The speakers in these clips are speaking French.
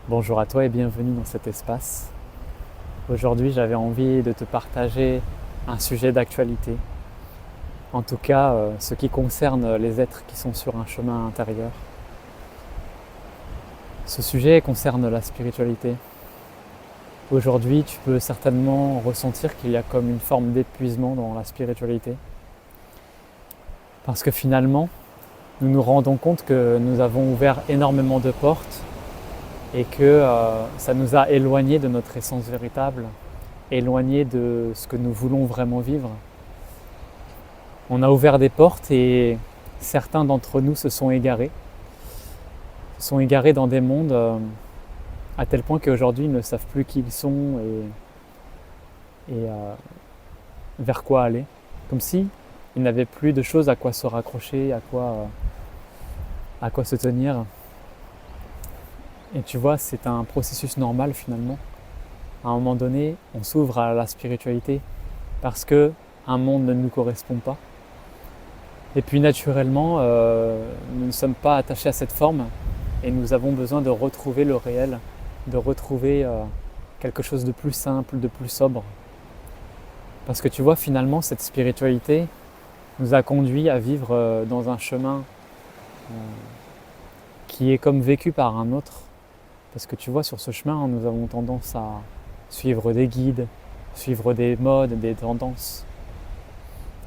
Bonjour à toi et bienvenue dans cet espace. Aujourd'hui, j'avais envie de te partager un sujet d'actualité, en tout cas ce qui concerne les êtres qui sont sur un chemin intérieur. Ce sujet concerne la spiritualité. Aujourd'hui, tu peux certainement ressentir qu'il y a comme une forme d'épuisement dans la spiritualité, parce que finalement, nous nous rendons compte que nous avons ouvert énormément de portes et que ça nous a éloignés de notre essence véritable, éloignés de ce que nous voulons vraiment vivre. On a ouvert des portes et certains d'entre nous se sont égarés dans des mondes à tel point qu'aujourd'hui ils ne savent plus qui ils sont et vers quoi aller. Comme si ils n'avaient plus de choses à quoi se raccrocher, à quoi se tenir. Et tu vois, c'est un processus normal finalement. À un moment donné, on s'ouvre à la spiritualité parce que un monde ne nous correspond pas. Et puis naturellement, nous ne sommes pas attachés à cette forme et nous avons besoin de retrouver le réel, de retrouver quelque chose de plus simple, de plus sobre. Parce que tu vois, finalement, cette spiritualité nous a conduits à vivre dans un chemin qui est comme vécu par un autre. Parce que tu vois, sur ce chemin, nous avons tendance à suivre des guides, suivre des modes, des tendances.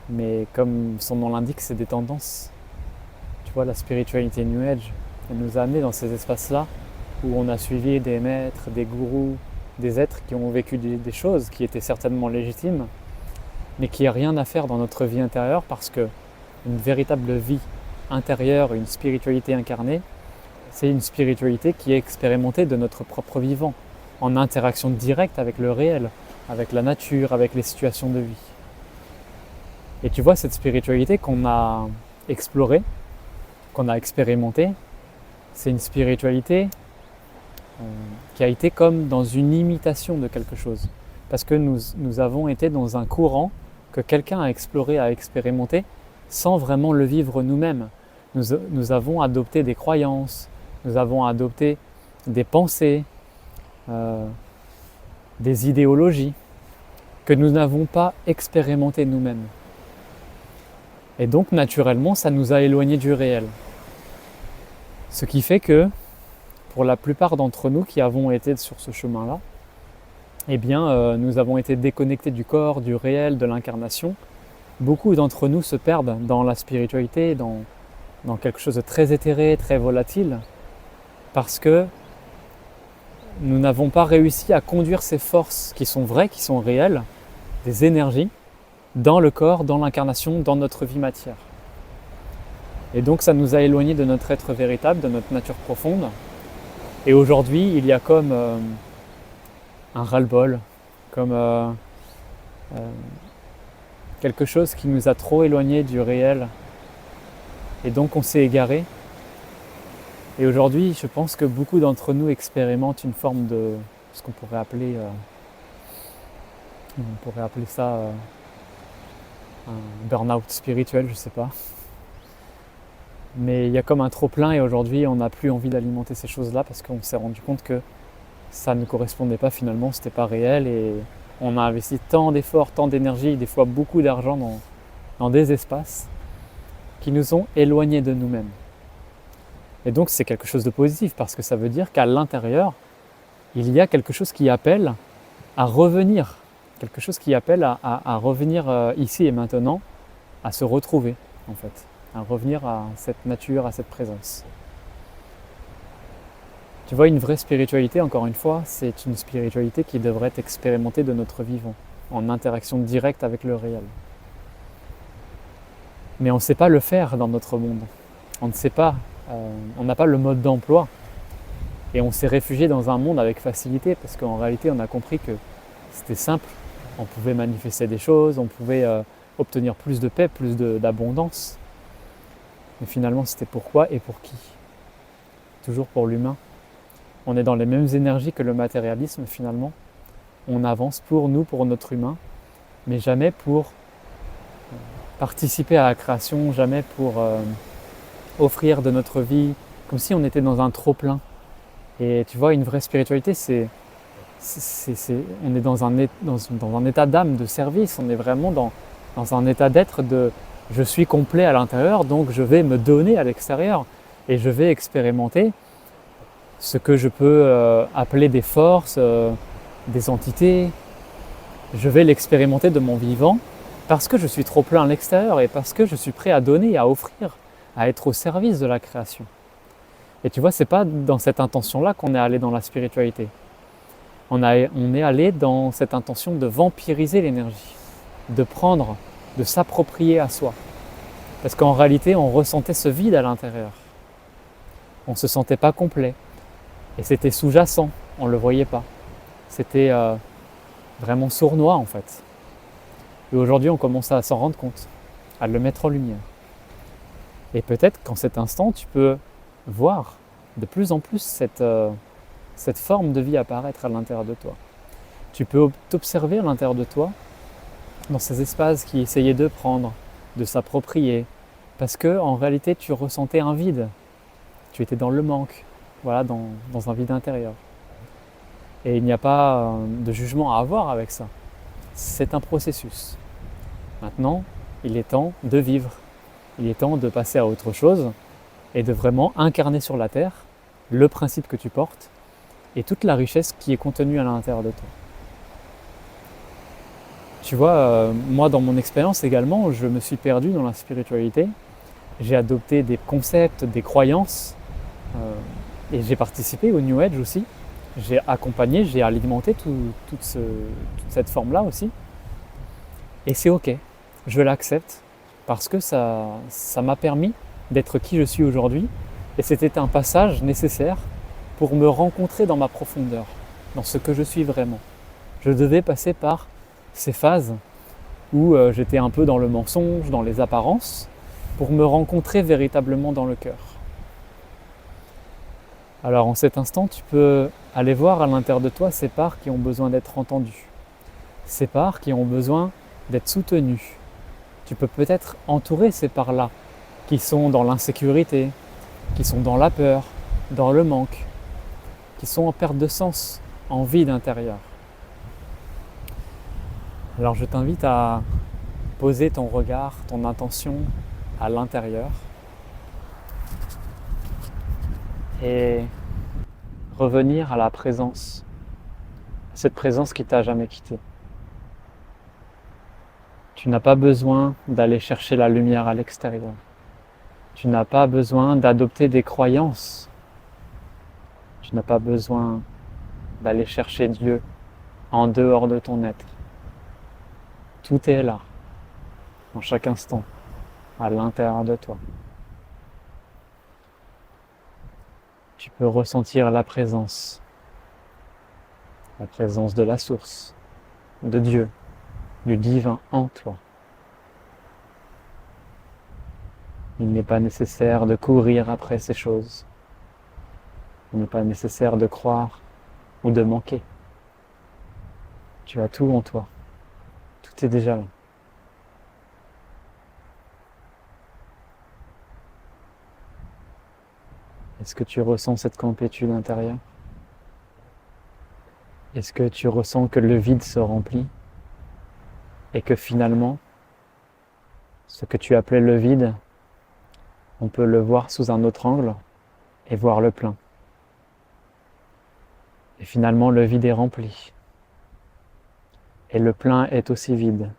Mais comme son nom l'indique, c'est des tendances. Tu vois, la spiritualité New Age, elle nous a amenés dans ces espaces-là où on a suivi des maîtres, des gourous, des êtres qui ont vécu des choses qui étaient certainement légitimes, mais qui n'ont rien à faire dans notre vie intérieure parce que une véritable vie intérieure, une spiritualité incarnée, c'est une spiritualité qui est expérimentée de notre propre vivant, en interaction directe avec le réel, avec la nature, avec les situations de vie. Et tu vois, cette spiritualité qu'on a explorée, qu'on a expérimentée, c'est une spiritualité qui a été comme dans une imitation de quelque chose. Parce que nous avons été dans un courant que quelqu'un a exploré, a expérimenté, sans vraiment le vivre nous-mêmes. Nous avons adopté des croyances, nous avons adopté des pensées, des idéologies que nous n'avons pas expérimentées nous-mêmes. Et donc naturellement, ça nous a éloignés du réel. Ce qui fait que, pour la plupart d'entre nous qui avons été sur ce chemin-là, eh bien, nous avons été déconnectés du corps, du réel, de l'incarnation. Beaucoup d'entre nous se perdent dans la spiritualité, dans quelque chose de très éthéré, très volatile, parce que nous n'avons pas réussi à conduire ces forces qui sont vraies, qui sont réelles, des énergies, dans le corps, dans l'incarnation, dans notre vie matière. Et donc ça nous a éloignés de notre être véritable, de notre nature profonde. Et aujourd'hui, il y a comme un ras-le-bol, comme quelque chose qui nous a trop éloignés du réel. Et donc on s'est égaré. Et aujourd'hui, je pense que beaucoup d'entre nous expérimentent une forme de ce qu'on pourrait appeler, ça un burn-out spirituel, je sais pas. Mais il y a comme un trop-plein et aujourd'hui, on n'a plus envie d'alimenter ces choses-là parce qu'on s'est rendu compte que ça ne correspondait pas finalement, c'était pas réel et on a investi tant d'efforts, tant d'énergie, des fois beaucoup d'argent dans des espaces qui nous ont éloignés de nous-mêmes. Et donc c'est quelque chose de positif parce que ça veut dire qu'à l'intérieur, il y a quelque chose qui appelle à revenir, quelque chose qui appelle à revenir ici et maintenant, à se retrouver en fait, à revenir à cette nature, à cette présence. Tu vois, une vraie spiritualité, encore une fois, c'est une spiritualité qui devrait être expérimentée de notre vivant, en interaction directe avec le réel. Mais on ne sait pas le faire dans notre monde. On ne sait pas, on n'a pas le mode d'emploi. Et on s'est réfugié dans un monde avec facilité, parce qu'en réalité, on a compris que c'était simple. On pouvait manifester des choses, on pouvait obtenir plus de paix, plus d'abondance. Mais finalement, c'était pourquoi et pour qui? Toujours pour l'humain. On est dans les mêmes énergies que le matérialisme finalement. On avance pour nous, pour notre humain, mais jamais pour participer à la création, jamais pour offrir de notre vie, comme si on était dans un trop-plein. Et tu vois, une vraie spiritualité, on est dans un état d'âme, de service, on est vraiment dans un état d'être de je suis complet à l'intérieur, donc je vais me donner à l'extérieur et je vais expérimenter ce que je peux appeler des forces, des entités. Je vais l'expérimenter de mon vivant parce que je suis trop plein à l'extérieur et parce que je suis prêt à donner, à offrir, à être au service de la création. Et tu vois, c'est pas dans cette intention-là qu'on est allé dans la spiritualité. On est allé dans cette intention de vampiriser l'énergie, de prendre, de s'approprier à soi. Parce qu'en réalité, on ressentait ce vide à l'intérieur. On ne se sentait pas complet. Et c'était sous-jacent, on ne le voyait pas. C'était vraiment sournois en fait. Et aujourd'hui, on commence à s'en rendre compte, à le mettre en lumière. Et peut-être qu'en cet instant, tu peux voir de plus en plus cette forme de vie apparaître à l'intérieur de toi. Tu peux t'observer à l'intérieur de toi, dans ces espaces qui essayaient de prendre, de s'approprier, parce que en réalité, tu ressentais un vide. Tu étais dans le manque, voilà, dans un vide intérieur. Et il n'y a pas de jugement à avoir avec ça. C'est un processus. Maintenant, il est temps de vivre. Il est temps de passer à autre chose et de vraiment incarner sur la terre le principe que tu portes et toute la richesse qui est contenue à l'intérieur de toi. Tu vois, moi dans mon expérience également, je me suis perdu dans la spiritualité. J'ai adopté des concepts, des croyances et j'ai participé au New Age aussi. J'ai accompagné, j'ai alimenté toute cette forme-là aussi. Et c'est ok, je l'accepte parce que ça m'a permis d'être qui je suis aujourd'hui. Et c'était un passage nécessaire pour me rencontrer dans ma profondeur, dans ce que je suis vraiment. Je devais passer par ces phases où j'étais un peu dans le mensonge, dans les apparences, pour me rencontrer véritablement dans le cœur. Alors en cet instant, tu peux aller voir à l'intérieur de toi ces parts qui ont besoin d'être entendues, ces parts qui ont besoin d'être soutenues. Tu peux peut-être entourer ces parts-là qui sont dans l'insécurité, qui sont dans la peur, dans le manque, qui sont en perte de sens, en vide intérieur. Alors je t'invite à poser ton regard, ton intention à l'intérieur et revenir à la présence, cette présence qui t'a jamais quitté. Tu n'as pas besoin d'aller chercher la lumière à l'extérieur. Tu n'as pas besoin d'adopter des croyances. Tu n'as pas besoin d'aller chercher Dieu en dehors de ton être. Tout est là, en chaque instant, à l'intérieur de toi. Tu peux ressentir la présence de la source, de Dieu, du divin en toi. Il n'est pas nécessaire de courir après ces choses. Il n'est pas nécessaire de croire ou de manquer. Tu as tout en toi. Tout est déjà là. Est-ce que tu ressens cette complétude intérieure? Est-ce que tu ressens que le vide se remplit et que finalement, ce que tu appelais le vide, on peut le voir sous un autre angle et voir le plein. Et finalement, le vide est rempli. Et le plein est aussi vide.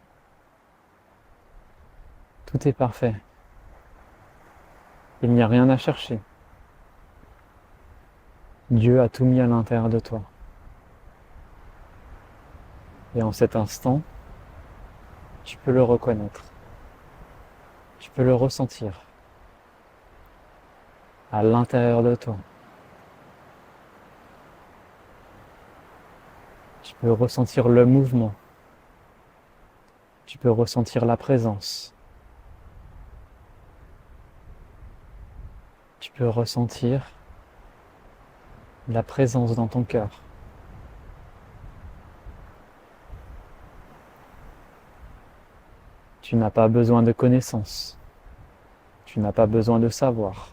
Tout est parfait. Il n'y a rien à chercher. Dieu a tout mis à l'intérieur de toi. Et en cet instant, tu peux le reconnaître. Tu peux le ressentir à l'intérieur de toi. Tu peux ressentir le mouvement. Tu peux ressentir la présence. Tu peux ressentir la présence dans ton cœur. Tu n'as pas besoin de connaissances. Tu n'as pas besoin de savoir.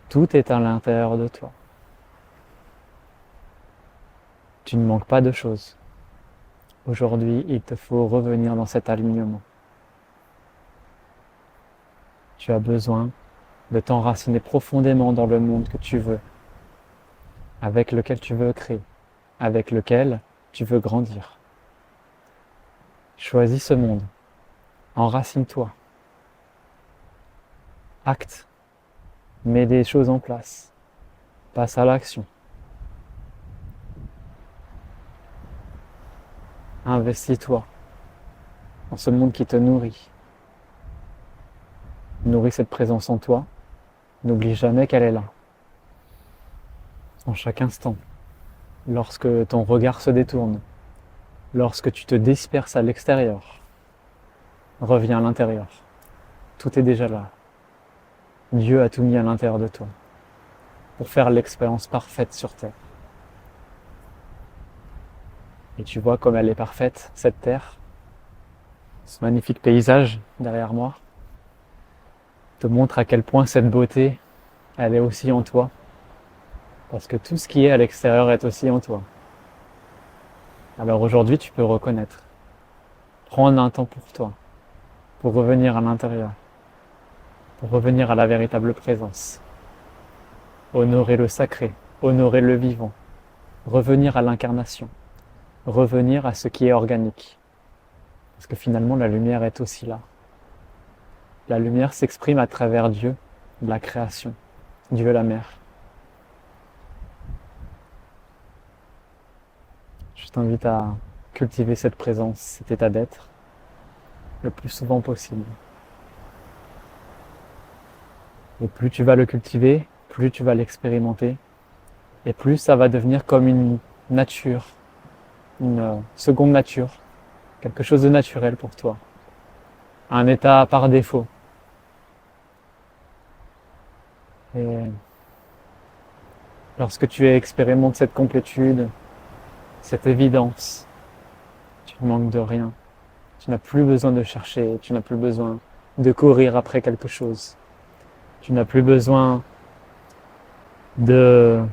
Tout est à l'intérieur de toi. Tu ne manques pas de choses. Aujourd'hui, il te faut revenir dans cet alignement. Tu as besoin de t'enraciner profondément dans le monde que tu veux, avec lequel tu veux créer, avec lequel tu veux grandir. Choisis ce monde, enracine-toi, acte, mets des choses en place, passe à l'action. Investis-toi dans ce monde qui te nourrit. Nourris cette présence en toi, n'oublie jamais qu'elle est là. En chaque instant, lorsque ton regard se détourne, lorsque tu te disperses à l'extérieur, reviens à l'intérieur. Tout est déjà là. Dieu a tout mis à l'intérieur de toi pour faire l'expérience parfaite sur terre. Et tu vois comme elle est parfaite, cette terre, ce magnifique paysage derrière moi, te montre à quel point cette beauté, elle est aussi en toi. Parce que tout ce qui est à l'extérieur est aussi en toi. Alors aujourd'hui, tu peux reconnaître. Prendre un temps pour toi, pour revenir à l'intérieur, pour revenir à la véritable présence. Honorer le sacré, honorer le vivant, revenir à l'incarnation, revenir à ce qui est organique. Parce que finalement, la lumière est aussi là. La lumière s'exprime à travers Dieu, la création, Dieu la mère. Je t'invite à cultiver cette présence, cet état d'être, le plus souvent possible. Et plus tu vas le cultiver, plus tu vas l'expérimenter, et plus ça va devenir comme une nature, une seconde nature, quelque chose de naturel pour toi, un état par défaut. Et lorsque tu expérimentes cette complétude, cette évidence, tu ne manques de rien. Tu n'as plus besoin de chercher, tu n'as plus besoin de courir après quelque chose. Tu n'as plus besoin de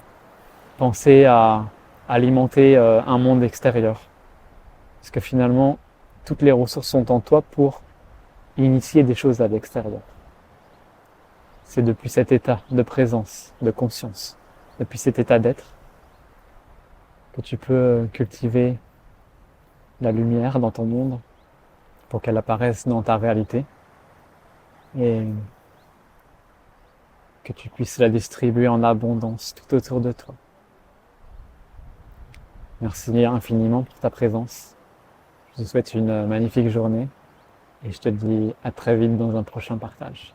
penser à alimenter un monde extérieur. Parce que finalement, toutes les ressources sont en toi pour initier des choses à l'extérieur. C'est depuis cet état de présence, de conscience, depuis cet état d'être, que tu peux cultiver la lumière dans ton monde pour qu'elle apparaisse dans ta réalité et que tu puisses la distribuer en abondance tout autour de toi. Merci infiniment pour ta présence. Je te souhaite une magnifique journée et je te dis à très vite dans un prochain partage.